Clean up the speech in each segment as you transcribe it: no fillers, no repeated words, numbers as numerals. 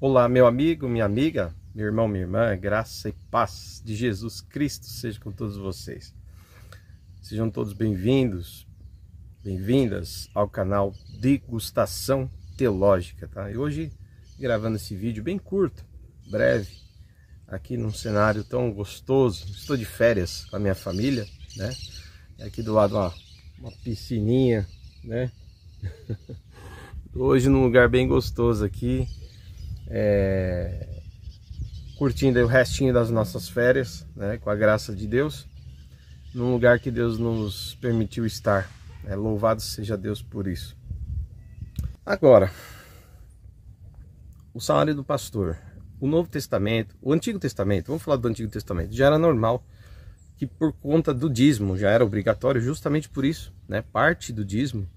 Olá, meu amigo, minha amiga, meu irmão, minha irmã, graça e paz de Jesus Cristo seja com todos vocês. Sejam todos bem-vindos, bem-vindas ao canal Degustação Teológica, tá? E hoje, gravando esse vídeo bem curto, breve, aqui num cenário tão gostoso. Estou de férias com a minha família, né? Aqui do lado, ó, uma piscininha, né? Hoje num lugar bem gostoso aqui. Curtindo aí o restinho das nossas férias, né, com a graça de Deus, num lugar que Deus nos permitiu estar, né? Louvado seja Deus por isso. Agora, o salário do pastor, o Novo Testamento, o Antigo Testamento, vamos falar do Antigo Testamento, já era normal que por conta do dízimo, já era obrigatório justamente por isso, né? Parte do dízimo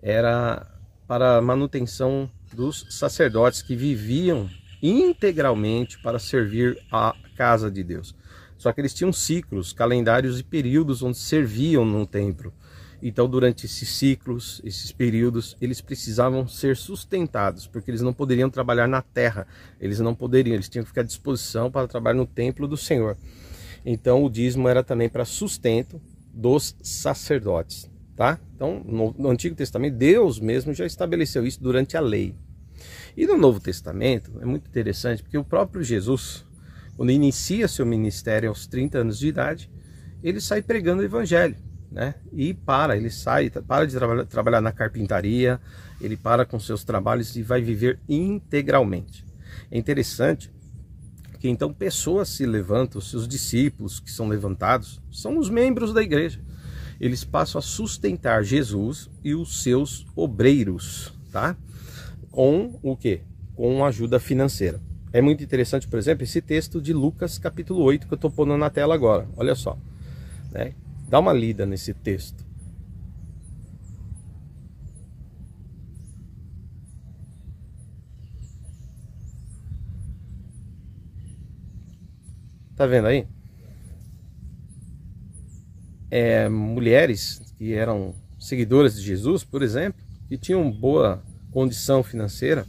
era para a manutenção dos sacerdotes que viviam integralmente para servir a casa de Deus. Só que eles tinham ciclos, calendários e períodos onde serviam no templo. Então, durante esses ciclos, esses períodos, eles precisavam ser sustentados, porque eles não poderiam trabalhar na terra. Eles tinham que ficar à disposição para trabalhar no templo do Senhor. Então, o dízimo era também para sustento dos sacerdotes, tá? Então, no Antigo Testamento, Deus mesmo já estabeleceu isso durante a lei. E no Novo Testamento é muito interessante, porque o próprio Jesus, quando inicia seu ministério aos 30 anos de idade, ele sai pregando o evangelho, né? E para de trabalhar na carpintaria, ele para com seus trabalhos e vai viver integralmente. É interessante que então pessoas se levantam, os seus discípulos que são levantados, são os membros da igreja. Eles passam a sustentar Jesus e os seus obreiros, tá? Com o quê? Com ajuda financeira. É muito interessante, por exemplo, esse texto de Lucas capítulo 8 que eu estou pondo na tela agora. Olha só, né? Dá uma lida nesse texto. Tá vendo aí? Mulheres que eram seguidoras de Jesus, por exemplo, que tinham boa condição financeira,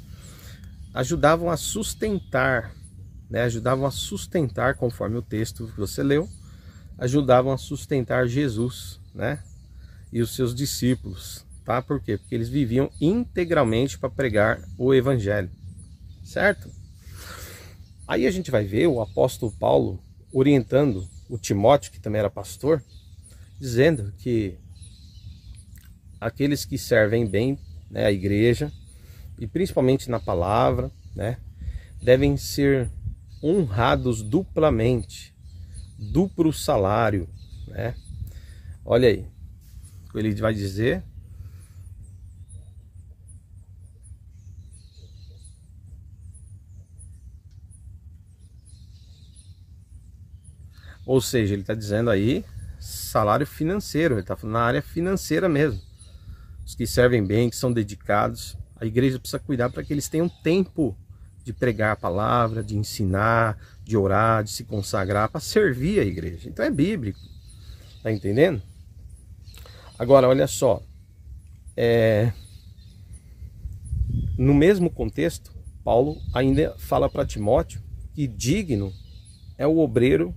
ajudavam a sustentar, né? Ajudavam a sustentar, conforme o texto que você leu, ajudavam a sustentar Jesus, né? E os seus discípulos, tá? Por quê? Porque eles viviam integralmente para pregar o evangelho, certo? Aí a gente vai ver o apóstolo Paulo orientando o Timóteo, que também era pastor, dizendo que aqueles que servem bem, né, a igreja, e principalmente na palavra, né, devem ser honrados duplamente, duplo salário, né? Olha aí, o que ele vai dizer. Ou seja, ele está dizendo aí salário financeiro, ele está falando na área financeira mesmo. Os que servem bem, que são dedicados, a igreja precisa cuidar para que eles tenham tempo de pregar a palavra, de ensinar, de orar, de se consagrar, para servir a igreja. Então é bíblico, tá entendendo? Agora, olha só, no mesmo contexto, Paulo ainda fala para Timóteo que digno é o obreiro,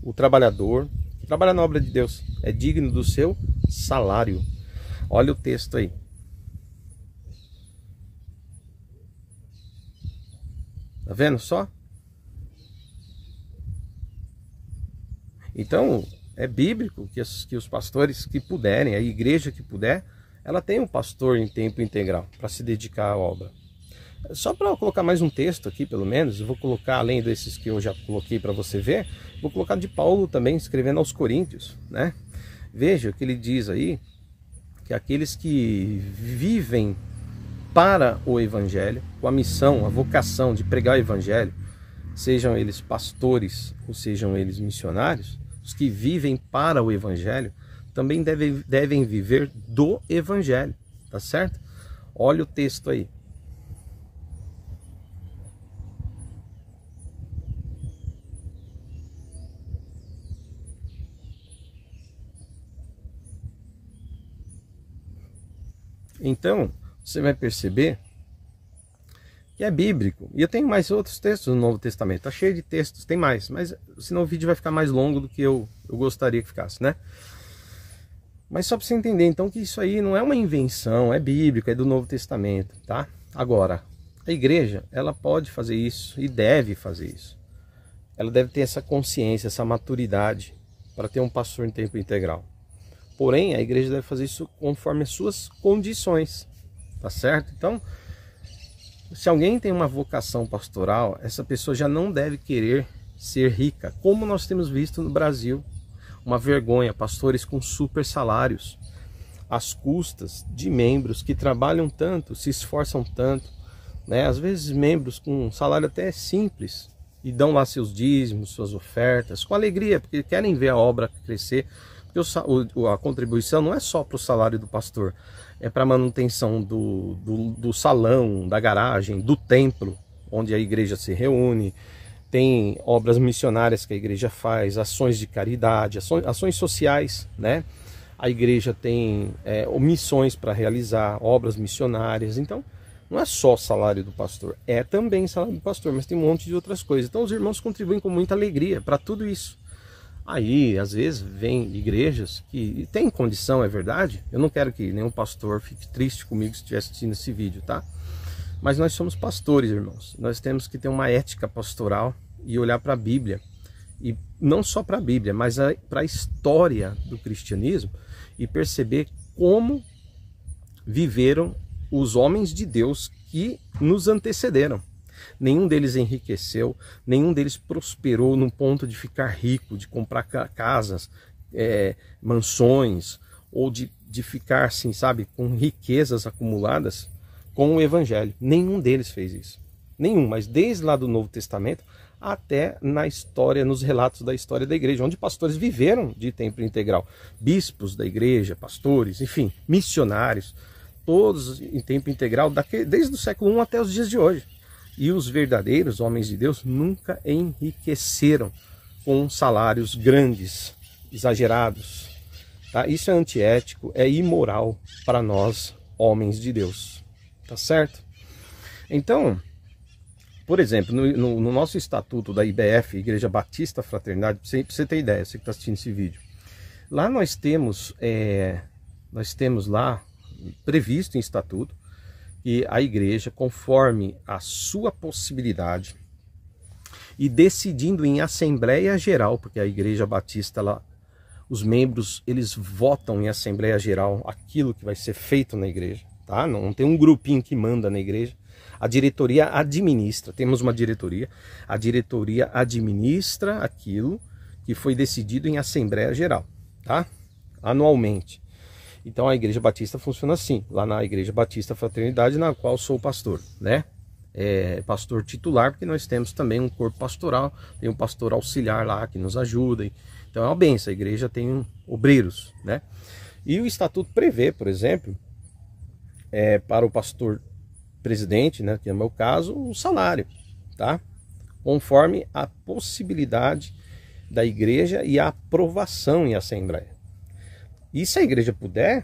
o trabalhador, que trabalha na obra de Deus, é digno do seu salário. Olha o texto aí. Tá vendo só? Então, é bíblico que os pastores que puderem, a igreja que puder, ela tem um pastor em tempo integral para se dedicar à obra. Só para eu colocar mais um texto aqui, pelo menos, eu vou colocar, além desses que eu já coloquei para você ver, vou colocar de Paulo também, escrevendo aos Coríntios, né? Veja o que ele diz aí, que aqueles que vivem para o evangelho, com a missão, a vocação de pregar o evangelho, sejam eles pastores ou sejam eles missionários, os que vivem para o evangelho também devem viver do evangelho, tá certo? Olha o texto aí. Então, você vai perceber que é bíblico. E eu tenho mais outros textos no Novo Testamento, tá cheio de textos, tem mais, mas senão o vídeo vai ficar mais longo do que eu gostaria que ficasse, né? Mas só para você entender, então, que isso aí não é uma invenção, é bíblico, é do Novo Testamento, tá? Agora, a igreja, ela pode fazer isso e deve fazer isso. Ela deve ter essa consciência, essa maturidade para ter um pastor em tempo integral. Porém, a igreja deve fazer isso conforme as suas condições, tá certo? Então, se alguém tem uma vocação pastoral, essa pessoa já não deve querer ser rica, como nós temos visto no Brasil. Uma vergonha, pastores com super salários, às custas de membros que trabalham tanto, se esforçam tanto, né? Às vezes membros com um salário até simples, e dão lá seus dízimos, suas ofertas, com alegria, porque querem ver a obra crescer. Porque a contribuição não é só para o salário do pastor, é para a manutenção do salão, da garagem, do templo, onde a igreja se reúne. Tem obras missionárias que a igreja faz, ações de caridade, ações sociais, né? A igreja tem missões para realizar, obras missionárias. Então, não é só salário do pastor, é também salário do pastor, mas tem um monte de outras coisas. Então, os irmãos contribuem com muita alegria para tudo isso. Aí, às vezes, vem igrejas que tem condição, é verdade. Eu não quero que nenhum pastor fique triste comigo se estiver assistindo esse vídeo, tá? Mas nós somos pastores, irmãos. Nós temos que ter uma ética pastoral e olhar para a Bíblia. E não só para a Bíblia, mas para a história do cristianismo e perceber como viveram os homens de Deus que nos antecederam. Nenhum deles enriqueceu, nenhum deles prosperou no ponto de ficar rico, de comprar casas, mansões, ou de ficar assim, sabe, com riquezas acumuladas com o Evangelho. Nenhum deles fez isso. Nenhum, mas desde lá do Novo Testamento até na história, nos relatos da história da igreja, onde pastores viveram de tempo integral. Bispos da igreja, pastores, enfim, missionários, todos em tempo integral, desde o século I até os dias de hoje. E os verdadeiros homens de Deus nunca enriqueceram com salários grandes, exagerados. Tá? Isso é antiético, é imoral para nós, homens de Deus. Tá certo? Então, por exemplo, no nosso estatuto da IBF, Igreja Batista Fraternidade, para você ter ideia, você que está assistindo esse vídeo, lá nós temos lá previsto em estatuto que a igreja, conforme a sua possibilidade e decidindo em Assembleia Geral, porque a Igreja Batista, os membros, eles votam em Assembleia Geral aquilo que vai ser feito na igreja, tá? Não tem um grupinho que manda na igreja. A diretoria administra, temos uma diretoria, a diretoria administra aquilo que foi decidido em Assembleia Geral, tá? Anualmente. Então a Igreja Batista funciona assim, lá na Igreja Batista Fraternidade, na qual sou pastor, né? Pastor titular, porque nós temos também um corpo pastoral, tem um pastor auxiliar lá que nos ajuda. Então é uma benção, a igreja tem obreiros, né? E o estatuto prevê, por exemplo, para o pastor presidente, né, que é o meu caso, o salário, tá? Conforme a possibilidade da igreja e a aprovação em assembleia. E se a igreja puder,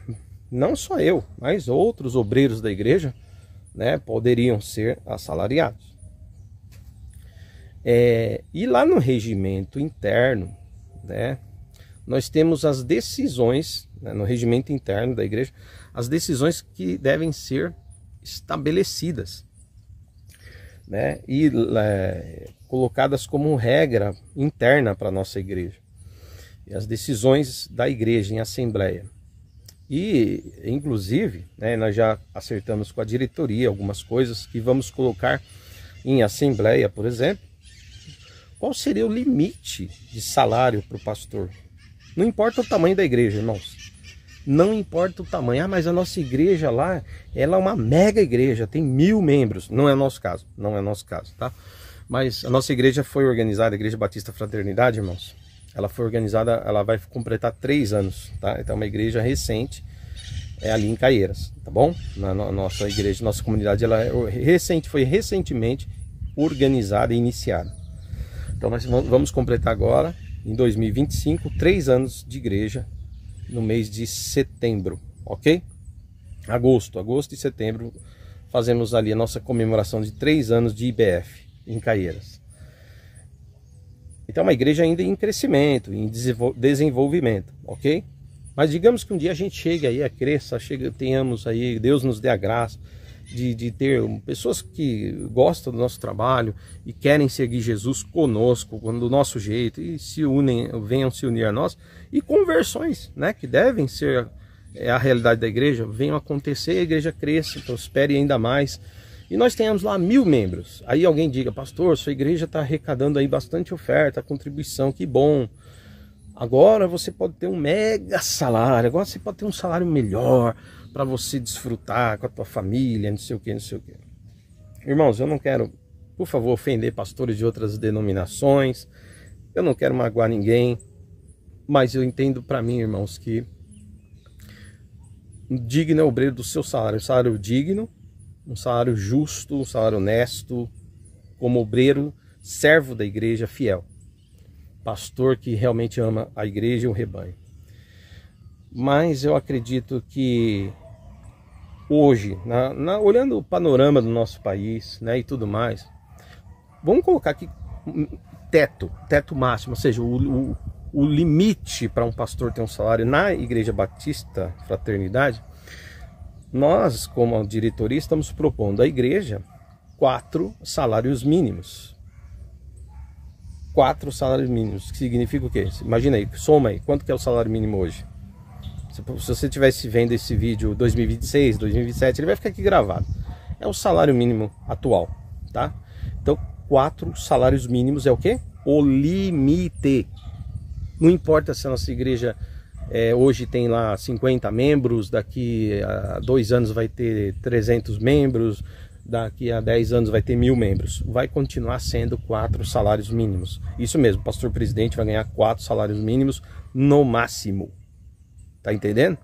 não só eu, mas outros obreiros da igreja, né, poderiam ser assalariados. E lá no regimento interno, né, nós temos as decisões, né, no regimento interno da igreja, as decisões que devem ser estabelecidas, né, e colocadas como regra interna para a nossa igreja. E as decisões da igreja em assembleia. E, inclusive, né, nós já acertamos com a diretoria algumas coisas que vamos colocar em assembleia, por exemplo. Qual seria o limite de salário para o pastor? Não importa o tamanho da igreja, irmãos. Não importa o tamanho. Ah, mas a nossa igreja lá, ela é uma mega igreja, tem 1000 membros. Não é o nosso caso, não é o nosso caso, tá? Mas a nossa igreja foi organizada, a Igreja Batista Fraternidade, irmãos. Ela foi organizada, ela vai completar 3 anos, tá? Então é uma igreja recente, ali em Caieiras, tá bom? Na nossa igreja, nossa comunidade, ela foi recentemente organizada e iniciada. Então nós vamos completar agora, em 2025, 3 anos de igreja, no mês de setembro, ok? Agosto e setembro fazemos ali a nossa comemoração de 3 anos de IBF em Caieiras. Então é uma igreja ainda em crescimento, em desenvolvimento, ok? Mas digamos que um dia a gente chegue aí, cresça, tenhamos aí, Deus nos dê a graça de ter pessoas que gostam do nosso trabalho e querem seguir Jesus conosco, do nosso jeito, e venham se unir a nós, e conversões, né, que devem ser a realidade da igreja, venham acontecer, a igreja cresça, prospere ainda mais, e nós tenhamos lá 1000 membros. Aí alguém diga: pastor, sua igreja está arrecadando aí bastante oferta, contribuição, que bom. Agora você pode ter um mega salário, agora você pode ter um salário melhor para você desfrutar com a tua família, não sei o que, não sei o que. Irmãos, eu não quero, por favor, ofender pastores de outras denominações, eu não quero magoar ninguém, mas eu entendo para mim, irmãos, que digno é o obreiro do seu salário, um salário digno, um salário justo, um salário honesto, como obreiro, servo da igreja, fiel. Pastor que realmente ama a igreja e o rebanho. Mas eu acredito que hoje, olhando o panorama do nosso país, né, e tudo mais, vamos colocar aqui teto máximo, ou seja, o limite para um pastor ter um salário na Igreja Batista Fraternidade. Nós, como diretoria, estamos propondo à igreja 4 salários mínimos. 4 salários mínimos, que significa o quê? Imagina aí, soma aí, quanto que é o salário mínimo hoje? Se você estivesse vendo esse vídeo 2026, 2027, ele vai ficar aqui gravado. É o salário mínimo atual, tá? Então, 4 salários mínimos é o quê? O limite. Não importa se a nossa igreja hoje tem lá 50 membros, daqui a 2 anos vai ter 300 membros, daqui a 10 anos vai ter 1000 membros. Vai continuar sendo 4 salários mínimos. Isso mesmo, o pastor presidente vai ganhar 4 salários mínimos no máximo. Tá entendendo?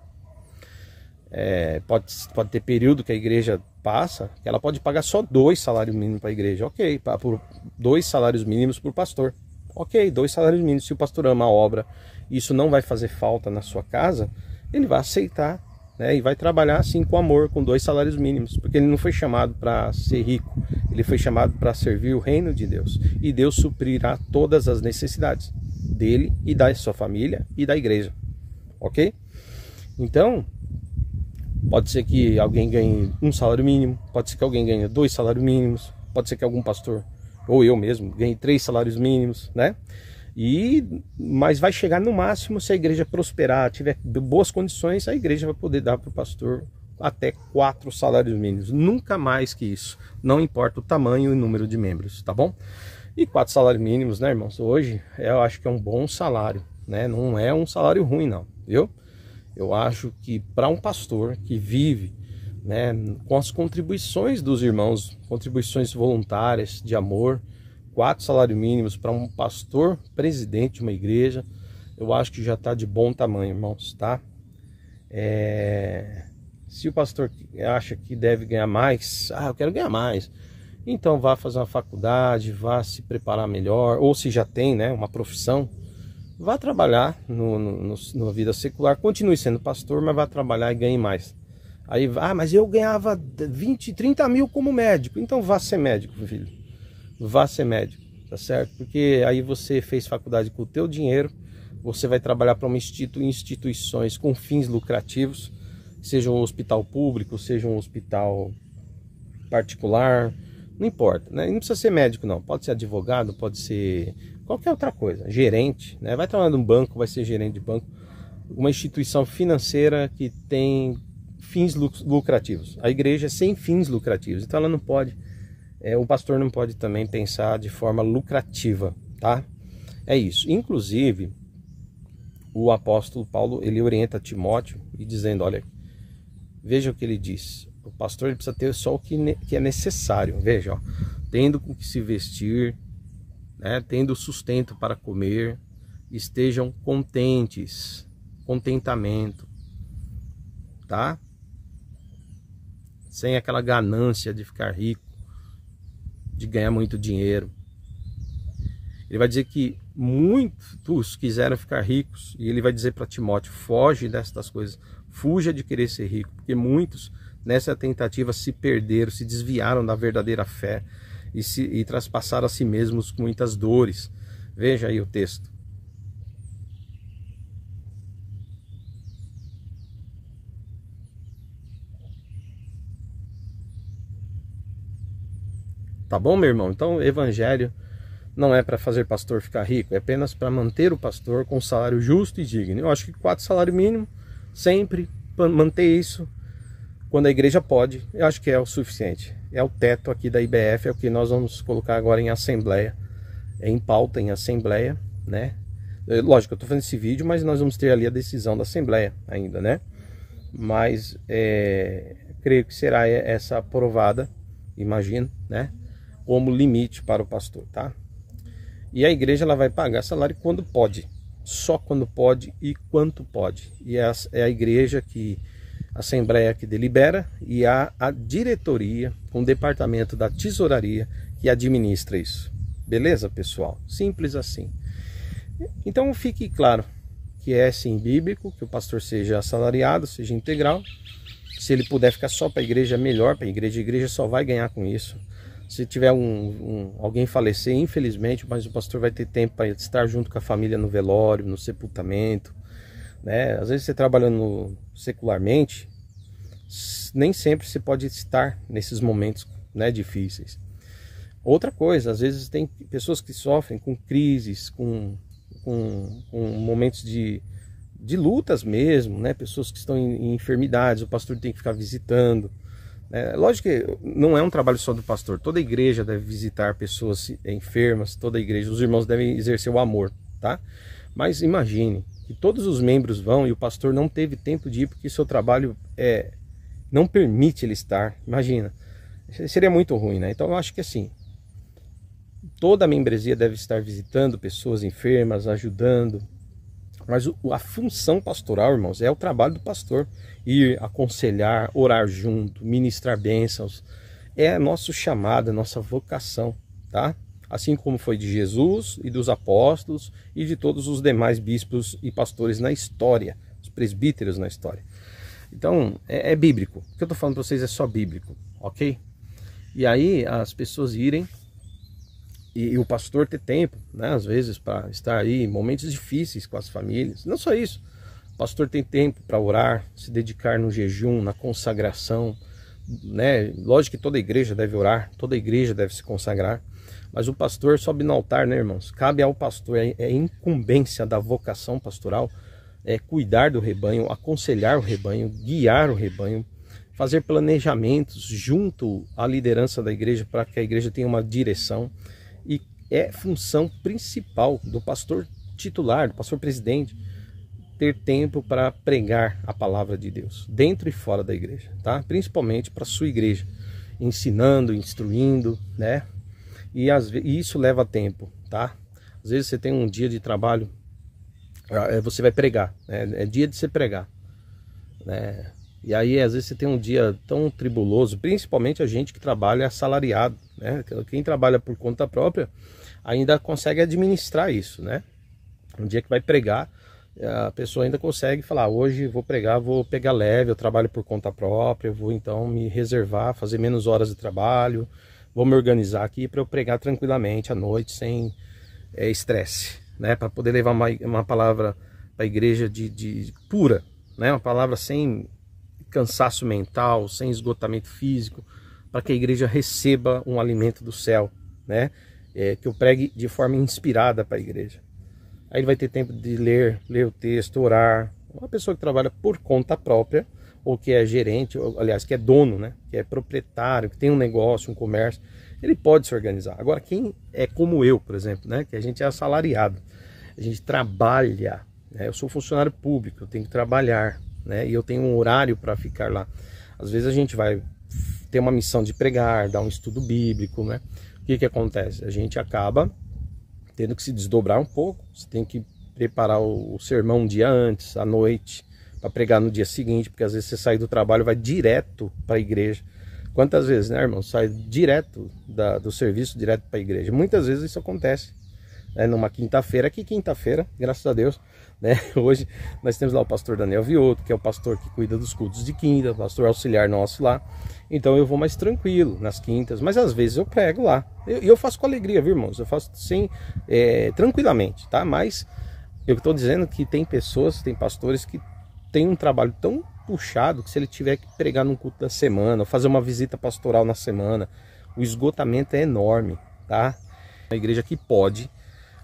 Pode ter período que a igreja passa, que ela pode pagar só 2 salários mínimos para a igreja. Ok, por 2 salários mínimos por pastor. Ok, 2 salários mínimos. Se o pastor ama a obra, isso não vai fazer falta na sua casa, ele vai aceitar, né, e vai trabalhar assim com amor, com 2 salários mínimos, porque ele não foi chamado para ser rico, ele foi chamado para servir o reino de Deus, e Deus suprirá todas as necessidades dele e da sua família e da igreja, ok? Então, pode ser que alguém ganhe 1 salário mínimo, pode ser que alguém ganhe 2 salários mínimos, pode ser que algum pastor, ou eu mesmo, ganhe 3 salários mínimos, né? Mas vai chegar no máximo, se a igreja prosperar, tiver boas condições, a igreja vai poder dar para o pastor até 4 salários mínimos, nunca mais que isso, não importa o tamanho e o número de membros, tá bom? E 4 salários mínimos, né, irmãos, hoje eu acho que é um bom salário, né? Não é um salário ruim não, viu? Eu acho que para um pastor que vive, né, com as contribuições dos irmãos, contribuições voluntárias de amor, 4 salários mínimos para um pastor presidente de uma igreja, eu acho que já está de bom tamanho, irmãos, tá? Se o pastor acha que deve ganhar mais, eu quero ganhar mais, então vá fazer uma faculdade, vá se preparar melhor, ou se já tem, né, uma profissão, vá trabalhar na vida secular, continue sendo pastor, mas vá trabalhar e ganhe mais. Aí, mas eu ganhava 20, 30 mil como médico, então vá ser médico, filho. Vá ser médico, tá certo? Porque aí você fez faculdade com o teu dinheiro, você vai trabalhar para uma instituições com fins lucrativos, seja um hospital público, seja um hospital particular, não importa, né? Não precisa ser médico não, pode ser advogado, pode ser qualquer outra coisa, gerente, né? Vai trabalhar num banco, vai ser gerente de banco, uma instituição financeira que tem fins lucrativos. A igreja é sem fins lucrativos, então ela não pode, o pastor não pode também pensar de forma lucrativa, tá? É isso. Inclusive, o apóstolo Paulo, ele orienta Timóteo e dizendo, olha, veja o que ele diz. O pastor ele precisa ter só o que é necessário. Veja, ó, tendo com que se vestir, né, tendo sustento para comer, estejam contentes, contentamento, tá? Sem aquela ganância de ficar rico, de ganhar muito dinheiro. Ele vai dizer que muitos quiseram ficar ricos, e ele vai dizer para Timóteo, foge destas coisas, fuja de querer ser rico, porque muitos nessa tentativa se perderam, se desviaram da verdadeira fé e traspassaram a si mesmos com muitas dores. Veja aí o texto. Tá bom, meu irmão? Então, o evangelho não é para fazer pastor ficar rico, é apenas para manter o pastor com salário justo e digno. Eu acho que 4 salários mínimos, sempre manter isso quando a igreja pode, eu acho que é o suficiente. É o teto aqui da IBF, é o que nós vamos colocar agora em assembleia, em pauta, em assembleia, né? Lógico, eu estou fazendo esse vídeo, mas nós vamos ter ali a decisão da assembleia ainda, né? Mas creio que será essa aprovada, imagino, né? Como limite para o pastor, tá? E a igreja ela vai pagar salário quando pode, só quando pode e quanto pode. E é a igreja que, a assembleia que delibera, e a diretoria, com o departamento da tesouraria que administra isso. Beleza, pessoal? Simples assim. Então fique claro que é sim bíblico, que o pastor seja assalariado, seja integral. Se ele puder ficar só para a igreja, melhor para a igreja só vai ganhar com isso. Se tiver alguém falecer, infelizmente, mas o pastor vai ter tempo para estar junto com a família no velório, no sepultamento, né? Às vezes você trabalhando secularmente, nem sempre você pode estar nesses momentos, né, difíceis. Outra coisa, às vezes tem pessoas que sofrem com crises, com momentos de lutas mesmo, né? Pessoas que estão em enfermidades, o pastor tem que ficar visitando. Lógico que não é um trabalho só do pastor, toda a igreja deve visitar pessoas enfermas, toda a igreja, os irmãos devem exercer o amor, tá? Mas imagine que todos os membros vão e o pastor não teve tempo de ir porque seu trabalho não permite ele estar, imagina, seria muito ruim, né? Então eu acho que assim, toda a membresia deve estar visitando pessoas enfermas, ajudando. Mas a função pastoral, irmãos, é o trabalho do pastor. Ir, aconselhar, orar junto, ministrar bênçãos. É nosso chamado, a nossa vocação, tá? Assim como foi de Jesus e dos apóstolos e de todos os demais bispos e pastores na história, os presbíteros na história. Então, é bíblico. O que eu estou falando para vocês é só bíblico, ok? E aí, as pessoas irem e o pastor ter tempo, né, às vezes, para estar aí em momentos difíceis com as famílias. Não só isso, o pastor tem tempo para orar, se dedicar no jejum, na consagração, né? Lógico que toda igreja deve orar, toda igreja deve se consagrar, mas o pastor sobe no altar, né, irmãos? Cabe ao pastor, é incumbência da vocação pastoral, cuidar do rebanho, aconselhar o rebanho, guiar o rebanho, fazer planejamentos junto à liderança da igreja para que a igreja tenha uma direção. E é função principal do pastor titular, do pastor presidente, ter tempo para pregar a palavra de Deus, dentro e fora da igreja, tá? Principalmente para a sua igreja, ensinando, instruindo, né? E isso leva tempo, tá? Às vezes você tem um dia de trabalho, você vai pregar, né? É dia de você pregar, né? E aí às vezes você tem um dia tão tribuloso, principalmente a gente que trabalha assalariado, né? Quem trabalha por conta própria ainda consegue administrar isso, né? Um dia que vai pregar, a pessoa ainda consegue falar, hoje vou pregar, vou pegar leve, eu trabalho por conta própria, eu vou então me reservar, fazer menos horas de trabalho, vou me organizar aqui para eu pregar tranquilamente à noite, sem estresse, né? Para poder levar uma palavra para a igreja de pura, né? Uma palavra sem cansaço mental, sem esgotamento físico, para que a igreja receba um alimento do céu, né? Que eu pregue de forma inspirada para a igreja. Aí ele vai ter tempo de ler o texto, orar. Uma pessoa que trabalha por conta própria, ou que é gerente, ou, aliás, que é dono, né? Que é proprietário, que tem um negócio, um comércio, ele pode se organizar. Agora, quem é como eu, por exemplo, né? Que a gente é assalariado, a gente trabalha, né? Eu sou funcionário público, eu tenho que trabalhar, né? E eu tenho um horário para ficar lá. Às vezes a gente vai ter uma missão de pregar, dar um estudo bíblico, né? O que acontece? A gente acaba tendo que se desdobrar um pouco. Você tem que preparar o sermão um dia antes, à noite, para pregar no dia seguinte, porque às vezes você sai do trabalho e vai direto para a igreja. Quantas vezes, né, irmão? Sai direto do serviço, direto para a igreja. Muitas vezes isso acontece, né, numa quinta-feira. Que quinta-feira, graças a Deus, né? Hoje nós temos lá o pastor Daniel Vioto, que é o pastor que cuida dos cultos de quinta, o pastor auxiliar nosso lá. Então eu vou mais tranquilo nas quintas, mas às vezes eu prego lá. E eu faço com alegria, viu, irmãos? Eu faço sim, tranquilamente, tá? Mas eu estou dizendo que tem pessoas, tem pastores que têm um trabalho tão puxado que se ele tiver que pregar num culto da semana, ou fazer uma visita pastoral na semana, o esgotamento é enorme, tá? A igreja que pode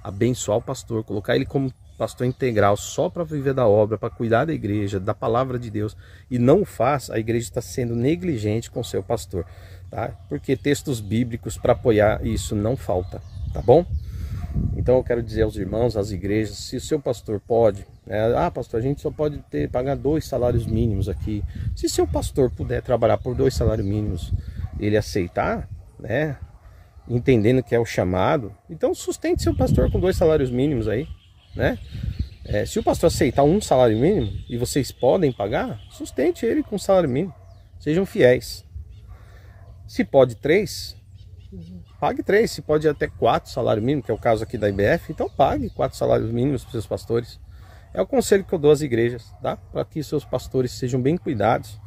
abençoar o pastor, colocar ele como pastor integral só para viver da obra, para cuidar da igreja, da palavra de Deus, e não o faz, a igreja está sendo negligente com o seu pastor, tá? Porque textos bíblicos para apoiar isso não falta, tá bom? Então eu quero dizer aos irmãos, às igrejas, se o seu pastor pode, pastor, a gente só pode pagar 2 salários mínimos aqui. Se seu pastor puder trabalhar por 2 salários mínimos, ele aceitar, né, entendendo que é o chamado, então sustente seu pastor com 2 salários mínimos aí, né? Se o pastor aceitar 1 salário mínimo e vocês podem pagar, sustente ele com 1 salário mínimo. Sejam fiéis. Se pode 3, pague 3. Se pode até 4 salários mínimos, que é o caso aqui da IBF, então pague 4 salários mínimos para os seus pastores. É o conselho que eu dou às igrejas, tá? Para que seus pastores sejam bem cuidados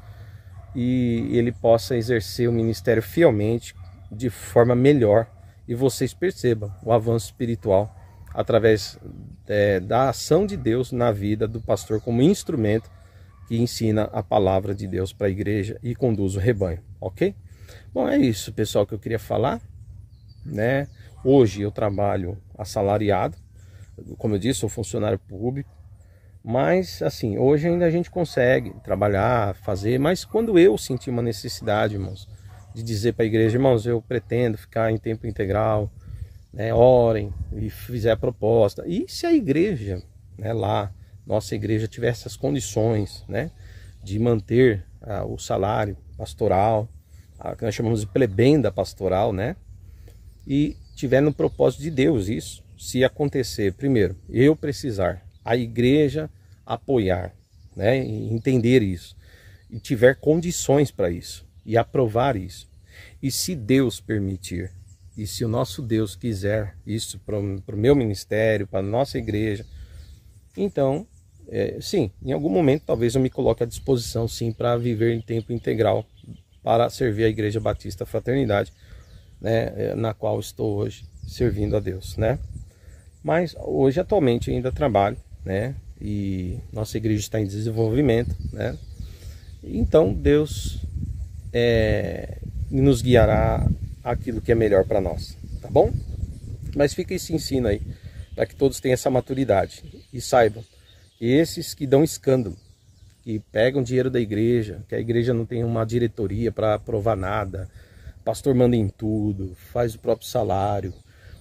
e ele possa exercer o ministério fielmente, de forma melhor, e vocês percebam o avanço espiritual através da ação de Deus na vida do pastor como instrumento que ensina a palavra de Deus para a igreja e conduz o rebanho, ok? Bom, é isso, pessoal, que eu queria falar, né? Hoje eu trabalho assalariado, como eu disse, sou funcionário público, mas assim, hoje ainda a gente consegue trabalhar, fazer, mas quando eu sentir uma necessidade, irmãos, de dizer para a igreja, irmãos, eu pretendo ficar em tempo integral, né, orem e fizer a proposta. E se a igreja, né, lá, nossa igreja tiver essas condições, né, de manter o salário pastoral, que nós chamamos de prebenda pastoral, né, e tiver no propósito de Deus isso, se acontecer, primeiro, eu precisar, a igreja apoiar, né, e entender isso, e tiver condições para isso, e aprovar isso, e se Deus permitir, e se o nosso Deus quiser isso para o meu ministério, para a nossa igreja, então, sim, em algum momento talvez eu me coloque à disposição, sim, para viver em tempo integral, para servir a Igreja Batista Fraternidade, né, na qual estou hoje servindo a Deus, né? Mas hoje, atualmente, ainda trabalho, né? E nossa igreja está em desenvolvimento, né? Então, Deus nos guiará aquilo que é melhor para nós, tá bom? Mas fica esse ensino aí, para que todos tenham essa maturidade e saibam que esses que dão escândalo, que pegam dinheiro da igreja, que a igreja não tem uma diretoria para aprovar nada, o pastor manda em tudo, faz o próprio salário,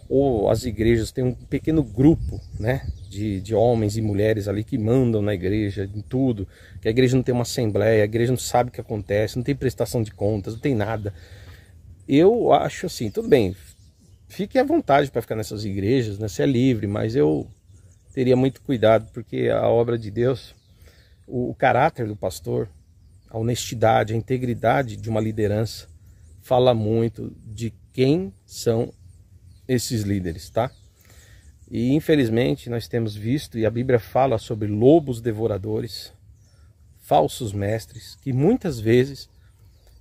ou as igrejas têm um pequeno grupo, né, de homens e mulheres ali que mandam na igreja em tudo, que a igreja não tem uma assembleia, a igreja não sabe o que acontece, não tem prestação de contas, não tem nada. Eu acho assim, tudo bem, fique à vontade para ficar nessas igrejas, né, você é livre, mas eu teria muito cuidado, porque a obra de Deus, o caráter do pastor, a honestidade, a integridade de uma liderança, fala muito de quem são esses líderes, tá? E infelizmente nós temos visto, e a Bíblia fala sobre lobos devoradores, falsos mestres, que muitas vezes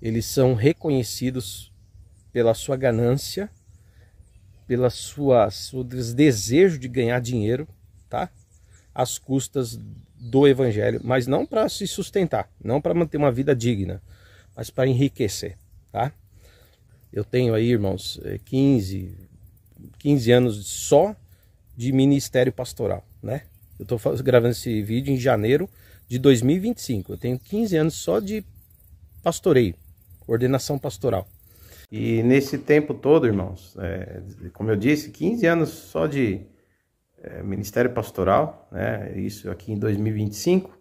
eles são reconhecidos pela sua ganância, pela seu desejo de ganhar dinheiro, tá? Às custas do evangelho, mas não para se sustentar, não para manter uma vida digna, mas para enriquecer, tá? Eu tenho aí, irmãos, 15 anos só de ministério pastoral, né? Eu estou gravando esse vídeo em janeiro de 2025. Eu tenho 15 anos só de pastoreio, ordenação pastoral. E nesse tempo todo, irmãos, como eu disse, 15 anos só de ministério pastoral, né? Isso aqui em 2025.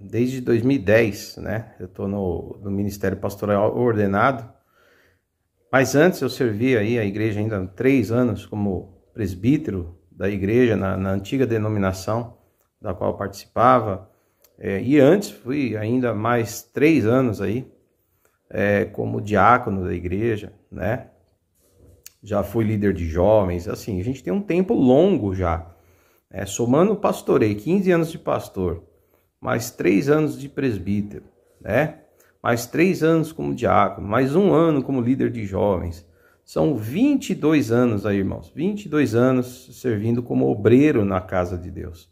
Desde 2010, né? Eu estou no ministério pastoral ordenado. Mas antes eu servia aí a igreja ainda há 3 anos como presbítero da igreja na antiga denominação da qual eu participava. E antes fui ainda mais 3 anos aí como diácono da igreja, né? já fui líder de jovens, assim, a gente tem um tempo longo já. Somando pastorei, 15 anos de pastor, mais 3 anos de presbítero, né? Mais 3 anos como diácono, mais 1 ano como líder de jovens. São 22 anos aí, irmãos, 22 anos servindo como obreiro na casa de Deus.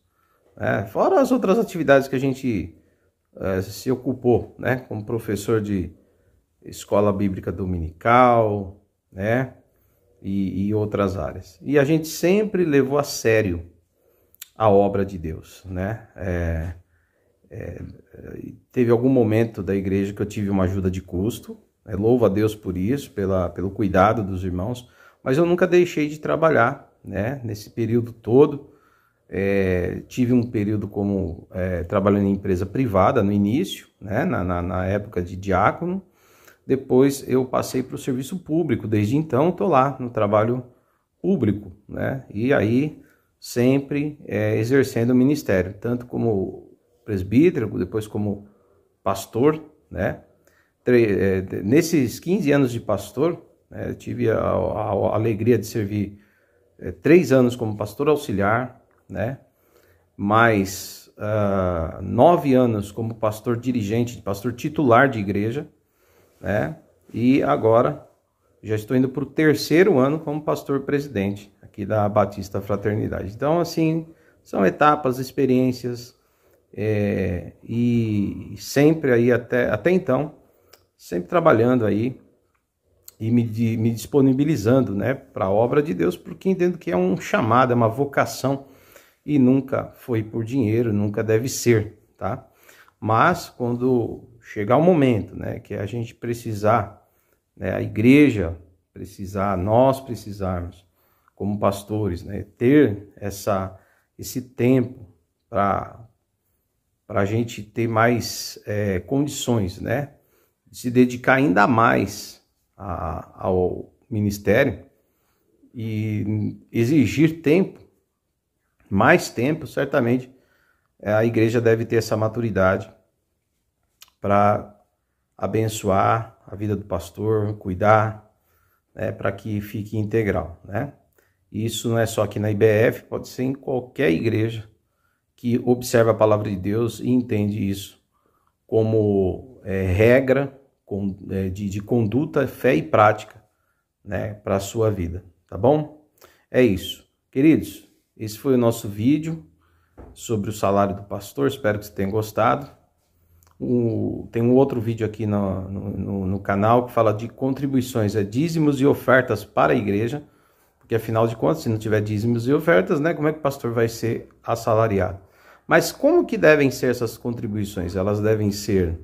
Fora as outras atividades que a gente se ocupou, né? Como professor de escola bíblica dominical, né? E outras áreas. E a gente sempre levou a sério a obra de Deus, né? Teve algum momento da igreja que eu tive uma ajuda de custo, louvo a Deus por isso, pelo cuidado dos irmãos, mas eu nunca deixei de trabalhar, né? Nesse período todo. Tive um período como trabalhando em empresa privada no início, né? Na época de diácono. Depois eu passei para o serviço público, desde então estou lá no trabalho público, né? E aí sempre exercendo o ministério, tanto como presbítero, depois como pastor, né? Nesses 15 anos de pastor, tive a alegria de servir 3 anos como pastor auxiliar, né? Mais 9 anos como pastor dirigente, pastor titular de igreja, né? E agora já estou indo para o 3º ano como pastor presidente aqui da Batista Fraternidade. Então, assim, são etapas, experiências, e sempre aí até então, sempre trabalhando aí e me disponibilizando, né, para a obra de Deus, porque entendo que é um chamado, é uma vocação e nunca foi por dinheiro, nunca deve ser, tá? Mas quando chegar o momento, né, que a gente precisar, né, a igreja precisar, nós precisarmos, como pastores, né, ter esse tempo para a gente ter mais condições, né, de se dedicar ainda mais ao ministério e exigir tempo, mais tempo, certamente a igreja deve ter essa maturidade para abençoar a vida do pastor, cuidar, né, para que fique integral, né? Isso não é só aqui na IBF, pode ser em qualquer igreja que observa a palavra de Deus e entende isso como regra de conduta, fé e prática, né, para a sua vida, tá bom? É isso. Queridos, esse foi o nosso vídeo sobre o salário do pastor, espero que você tenha gostado. Tem um outro vídeo aqui no canal que fala de contribuições, dízimos e ofertas para a igreja, porque afinal de contas, se não tiver dízimos e ofertas, né, como é que o pastor vai ser assalariado? Mas como que devem ser essas contribuições? Elas devem ser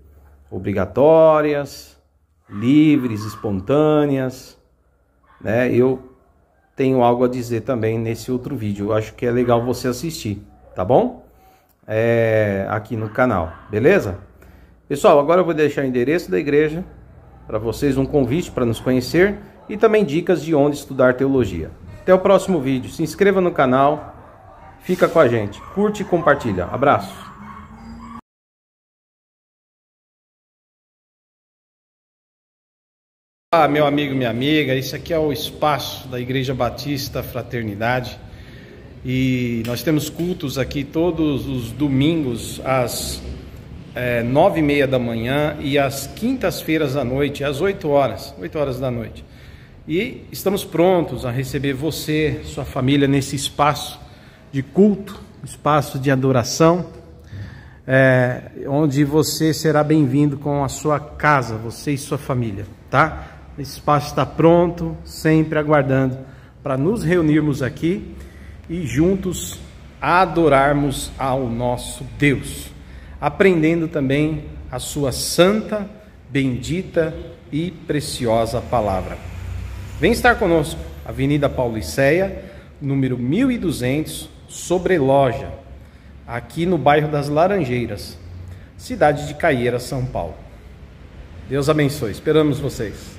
obrigatórias, livres, espontâneas, né? Eu tenho algo a dizer também nesse outro vídeo, eu acho que é legal você assistir, tá bom? Aqui no canal, beleza? Pessoal, agora eu vou deixar o endereço da igreja para vocês, um convite para nos conhecer e também dicas de onde estudar teologia. Até o próximo vídeo. Se inscreva no canal, fica com a gente, curte e compartilha. Abraço! Olá, meu amigo, minha amiga, esse aqui é o espaço da Igreja Batista Fraternidade e nós temos cultos aqui todos os domingos às 9h30 da manhã e às quintas-feiras à noite, às 8 horas da noite. E estamos prontos a receber você, sua família, nesse espaço de culto, espaço de adoração, onde você será bem-vindo com a sua casa, você e sua família, tá? Esse espaço está pronto, sempre aguardando para nos reunirmos aqui e juntos adorarmos ao nosso Deus, aprendendo também a sua santa, bendita e preciosa palavra. Vem estar conosco, Avenida Paulo Liceia, número 1200, Sobreloja, aqui no bairro das Laranjeiras, cidade de Caieiras, São Paulo. Deus abençoe, esperamos vocês.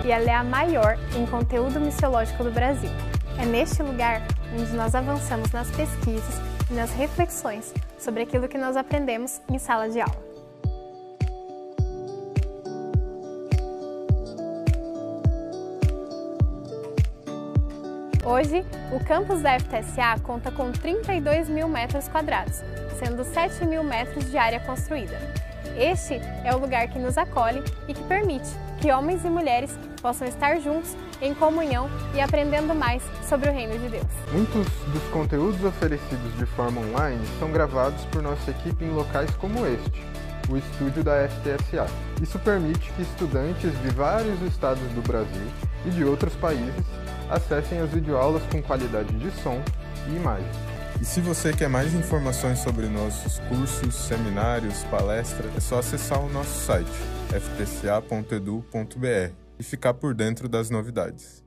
e ela é a maior em conteúdo missiológico do Brasil. É neste lugar onde nós avançamos nas pesquisas e nas reflexões sobre aquilo que nós aprendemos em sala de aula. Hoje, o campus da FTSA conta com 32 mil metros quadrados, sendo 7 mil metros de área construída. Este é o lugar que nos acolhe e que permite que homens e mulheres possam estar juntos, em comunhão e aprendendo mais sobre o Reino de Deus. Muitos dos conteúdos oferecidos de forma online são gravados por nossa equipe em locais como este, o estúdio da FTSA. Isso permite que estudantes de vários estados do Brasil e de outros países acessem as videoaulas com qualidade de som e imagem. E se você quer mais informações sobre nossos cursos, seminários, palestras, é só acessar o nosso site, ftca.edu.br, e ficar por dentro das novidades.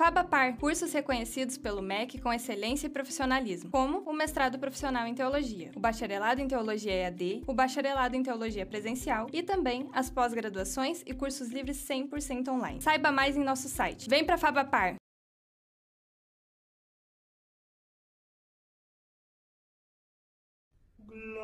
FABAPAR, cursos reconhecidos pelo MEC com excelência e profissionalismo, como o mestrado profissional em teologia, o bacharelado em teologia EAD, o bacharelado em teologia presencial e também as pós-graduações e cursos livres 100% online. Saiba mais em nosso site. Vem pra FABAPAR! Glória